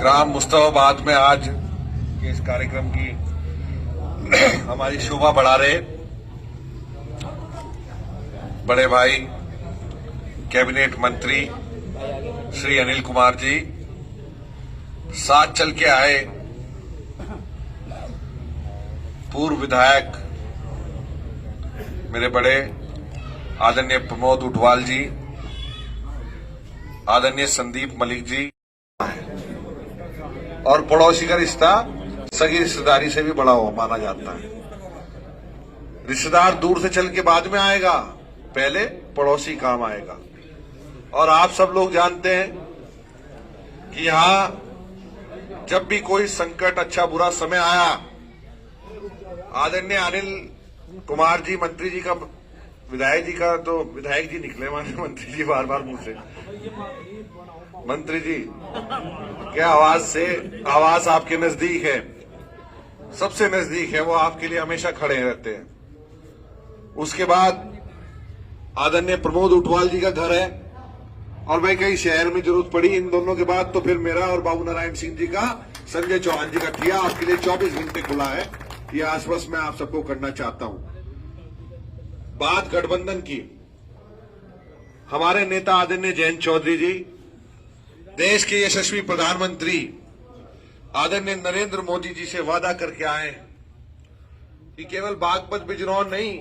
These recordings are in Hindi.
ग्राम मुस्तफाबाद में आज के इस कार्यक्रम की हमारी शोभा बढ़ा रहे बड़े भाई कैबिनेट मंत्री श्री अनिल कुमार जी, साथ चल के आए पूर्व विधायक मेरे बड़े आदरणीय प्रमोद उटवाल जी, आदरणीय संदीप मलिक जी, और पड़ोसी का रिश्ता सगी रिश्तेदारी से भी बड़ा हो माना जाता है। रिश्तेदार दूर से चल के बाद में आएगा, पहले पड़ोसी काम आएगा। और आप सब लोग जानते हैं कि यहां जब भी कोई संकट, अच्छा बुरा समय आया, आदरणीय अनिल कुमार जी मंत्री जी का, विधायक जी का तो विधायक जी निकले माने मंत्री जी बार बार मुंह से, मंत्री जी क्या आवाज आपके नजदीक है, सबसे नजदीक है, वो आपके लिए हमेशा खड़े रहते हैं। उसके बाद आदरणीय प्रमोद उटवाल जी का घर है, और भाई कहीं शहर में जरूरत पड़ी इन दोनों के बाद तो फिर मेरा और बाबू नारायण सिंह जी का, संजय चौहान जी का ठिया आपके लिए 24 घंटे खुला है। ये आश्वस्त मैं आप सबको करना चाहता हूं। बात गठबंधन की, हमारे नेता आदरणीय जयंत चौधरी जी, देश के यशस्वी प्रधानमंत्री आदरणीय नरेंद्र मोदी जी से वादा करके आए कि केवल बागपत बिजनौर नहीं,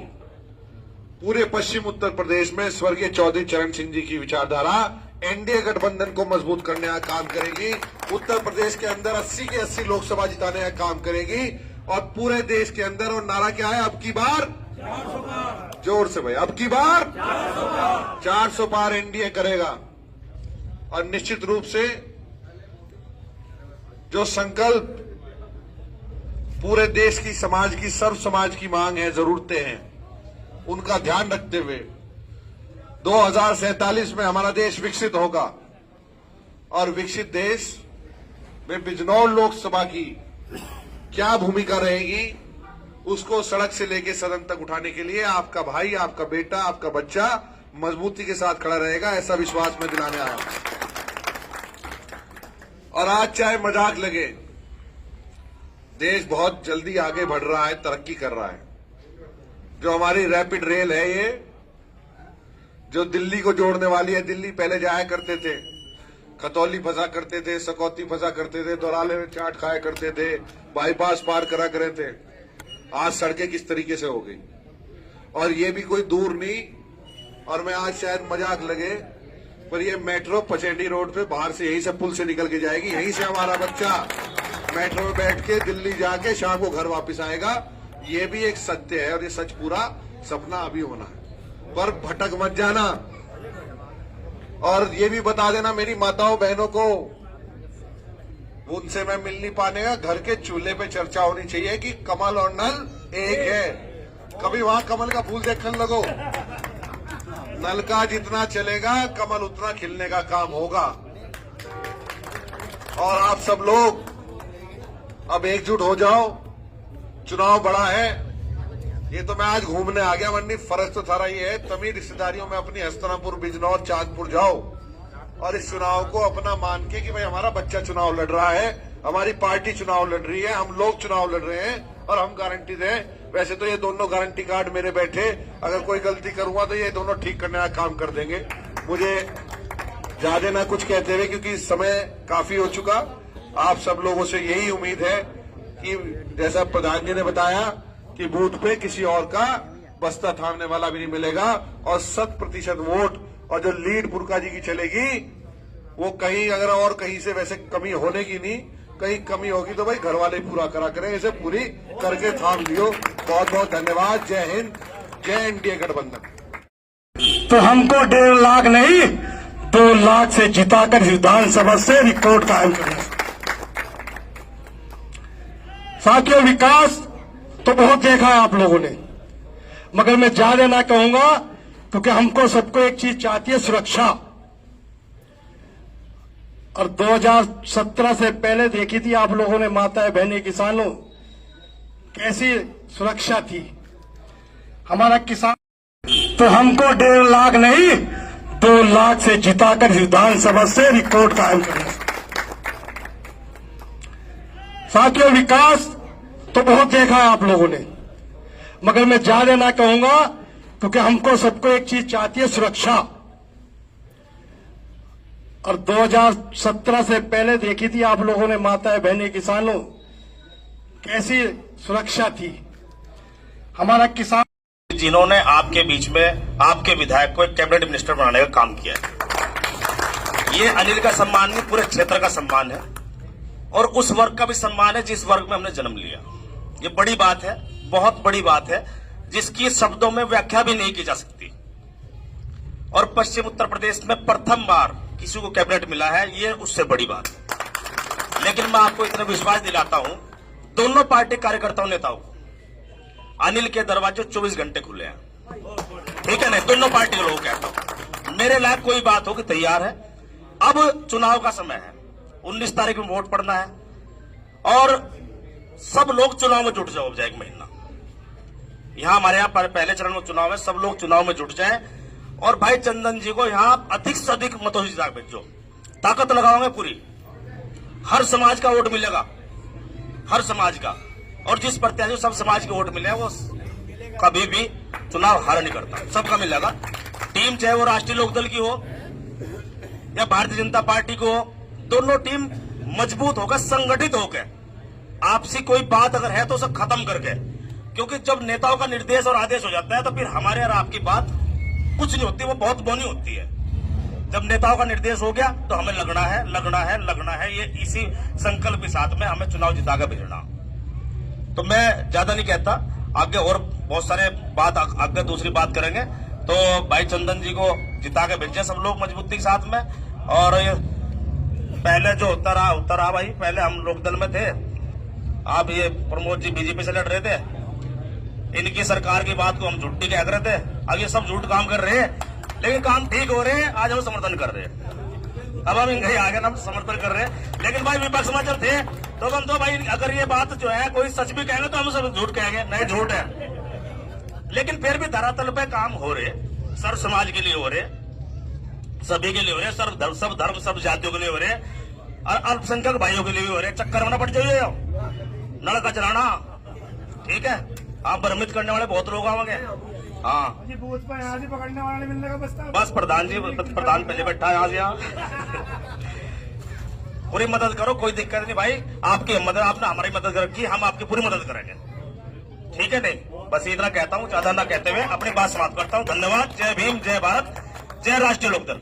पूरे पश्चिम उत्तर प्रदेश में स्वर्गीय चौधरी चरण सिंह जी की विचारधारा एनडीए गठबंधन को मजबूत करने का काम करेगी। उत्तर प्रदेश के अंदर 80 के 80 लोकसभा जिताने का काम करेगी, और पूरे देश के अंदर, और नारा क्या है, अब की बार 400 पार, जोर से भाई, अब की बार 400 पार एनडीए करेगा। और निश्चित रूप से जो संकल्प पूरे देश की, समाज की, सर्व समाज की मांग है, जरूरतें हैं, उनका ध्यान रखते हुए 2047 में हमारा देश विकसित होगा। और विकसित देश में बिजनौर लोकसभा की क्या भूमिका रहेगी, उसको सड़क से लेकर सदन तक उठाने के लिए आपका भाई, आपका बेटा, आपका बच्चा मजबूती के साथ खड़ा रहेगा, ऐसा विश्वास मैं दिलाने आया हूं। और आज चाहे मजाक लगे, देश बहुत जल्दी आगे बढ़ रहा है, तरक्की कर रहा है। जो हमारी रैपिड रेल है, ये जो दिल्ली को जोड़ने वाली है, दिल्ली पहले जाया करते थे, खतौली फंसा करते थे, सकौती फंसा करते थे, दोराले में चाट खाया करते थे, बाईपास पार करा करे थे। आज सड़कें किस तरीके से हो गई, और ये भी कोई दूर नहीं। और मैं आज शायद मजाक लगे, पर ये मेट्रो पचेंडी रोड पे बाहर से, यहीं से पुल से निकल के जाएगी, यहीं से हमारा बच्चा मेट्रो में बैठ के दिल्ली जाके शाम को घर वापस आएगा। ये भी एक सत्य है, और ये सच पूरा सपना अभी होना है, पर भटक मत जाना। और ये भी बता देना मेरी माताओं बहनों को, उनसे मैं मिल नहीं पाने का, घर के चूल्हे पे चर्चा होनी चाहिए कि कमल और नल एक है। कभी वहां कमल का फूल देखने लगो, नल का जितना चलेगा कमल उतना खिलने का काम होगा। और आप सब लोग अब एकजुट हो जाओ, चुनाव बड़ा है। ये तो मैं आज घूमने आ गया, वरना फर्ज तो सारा ये है, तभी रिश्तेदारियों में अपनी हस्तनापुर, बिजनौर, चांदपुर जाओ, और इस चुनाव को अपना मान के कि भाई हमारा बच्चा चुनाव लड़ रहा है, हमारी पार्टी चुनाव लड़ रही है, हम लोग चुनाव लड़ रहे हैं, और हम गारंटी दें। वैसे तो ये दोनों गारंटी कार्ड मेरे बैठे, अगर कोई गलती करूंगा तो ये दोनों ठीक करने का काम कर देंगे। मुझे ज्यादा ना कुछ कहते हुए, क्योंकि समय काफी हो चुका, आप सब लोगों से यही उम्मीद है कि जैसा प्रधान जी ने बताया कि बूथ पे किसी और का बस्ता थामने वाला भी नहीं मिलेगा, और 100% वोट, और जो लीड बुरका जी की चलेगी, वो कहीं अगर और कहीं से वैसे कमी होने की नहीं, कहीं कमी होगी तो भाई घर वाले पूरा करा करें, इसे पूरी करके थाम लियो। बहुत बहुत धन्यवाद। जय हिंद, जय एनडीए गठबंधन। तो हमको 1.5 लाख नहीं, 2 लाख से जिताकर विधानसभा से रिकॉर्ड कायम करें। साथियों, विकास तो बहुत देखा है आप लोगों ने, मगर मैं ज्यादा ना कहूंगा, क्योंकि हमको सबको एक चीज चाहती है, सुरक्षा। और 2017 से पहले देखी थी आप लोगों ने, माताएं बहनें किसानों, कैसी सुरक्षा थी हमारा किसान। तो हमको 1.5 लाख नहीं, 2 लाख से जिताकर विधानसभा से रिकॉर्ड कायम करें। साथियों, विकास तो बहुत देखा है आप लोगों ने, मगर मैं ज्यादा ना कहूंगा, क्योंकि हमको सबको एक चीज चाहती है, सुरक्षा। और 2017 से पहले देखी थी आप लोगों ने, माताएं बहनें किसानों, कैसी सुरक्षा थी। हमारा किसान, जिन्होंने आपके बीच में आपके विधायक को एक कैबिनेट मिनिस्टर बनाने का काम किया है, ये अनिल का सम्मान नहीं, पूरे क्षेत्र का सम्मान है और उस वर्ग का भी सम्मान है जिस वर्ग में हमने जन्म लिया। ये बड़ी बात है, बहुत बड़ी बात है, जिसकी शब्दों में व्याख्या भी नहीं की जा सकती। और पश्चिम उत्तर प्रदेश में प्रथम बार किसी को कैबिनेट मिला है, ये उससे बड़ी बात है। लेकिन मैं आपको इतना विश्वास दिलाता हूं, दोनों पार्टी कार्यकर्ताओं नेताओं, अनिल के दरवाजे 24 घंटे खुले हैं, ठीक है ना? दोनों पार्टी के लोग कहता हूं, मेरे लायक कोई बात हो कि तैयार है। अब चुनाव का समय है, 19 तारीख में वोट पड़ना है और सब लोग चुनाव में जुट जाओ। एक महीना यहां हमारे यहां पहले चरण में चुनाव है, सब लोग चुनाव में जुट जाए और भाई चंदन जी को यहां अधिक से अधिक मतों से जिता भेजो। ताकत लगाओगे पूरी, हर समाज का वोट मिलेगा, हर समाज का, और जिस प्रत्याशी को सब समाज के वोट मिले वो कभी भी चुनाव हार नहीं करता, सबका मिलेगा। टीम चाहे वो राष्ट्रीय लोकदल की हो या भारतीय जनता पार्टी को हो, दोनों टीम मजबूत होकर, संगठित होकर, आपसी कोई बात अगर है तो उसे खत्म करके, क्योंकि जब नेताओं का निर्देश और आदेश हो जाता है तो फिर हमारे और आपकी बात कुछ नहीं होती, वो बहुत बौनी होती है। जब नेताओं का निर्देश हो गया तो हमें लगना है, लगना है, लगना है, ये इसी संकल्प के साथ में हमें चुनाव जिताकर भेजना। तो मैं ज्यादा नहीं कहता, आगे और बहुत सारे बात आगे दूसरी बात करेंगे। तो भाई चंदन जी को जिता के भेजे सब लोग मजबूती के साथ में। और ये पहले जो होता रहा भाई, पहले हम लोकदल में थे, आप ये प्रमोद जी बीजेपी से लड़ रहे थे, इनकी सरकार की बात को हम झूठी कह रहे थे, अब ये सब झूठ काम कर रहे हैं, लेकिन काम ठीक हो रहे हैं, आज हम समर्थन कर रहे हैं। अब हम इनके आगे हम समर्थन कर रहे हैं, लेकिन भाई विपक्ष में जब थे तो हम तो भाई अगर ये बात जो है कोई सच भी कहेंगे तो हम सब झूठ कहेंगे, नहीं झूठ है। लेकिन फिर भी धरातल पे काम हो रहे, सर्व समाज के लिए हो रहे, सभी के लिए हो रहे, सब धर्म सब जातियों के लिए हो रहे और अल्पसंख्यक भाइयों के लिए भी हो रहे। चक्कर में ना पड़ जाइए, नल का चलाना, ठीक है? आप भ्रमित करने वाले बहुत लोग आवेंगे। हाँ पकड़ने वाले मिलने का बस प्रधान जी, प्रधान पहले बैठा है यहाँ से, यहाँ पूरी मदद करो, कोई दिक्कत नहीं भाई, आपकी मदद, आपने हमारी मदद रखी, हम आपकी पूरी मदद करेंगे, ठीक है? नहीं, बस इतना कहता हूँ, ज्यादा ना कहते हुए अपनी बात समाप्त करता हूँ। धन्यवाद। जय भीम, जय भारत, जय राष्ट्रीय लोकदल।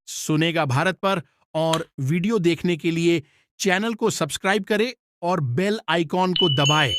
सुनेगा भारत पर और वीडियो देखने के लिए चैनल को सब्सक्राइब करें और बेल आइकॉन को दबाएं।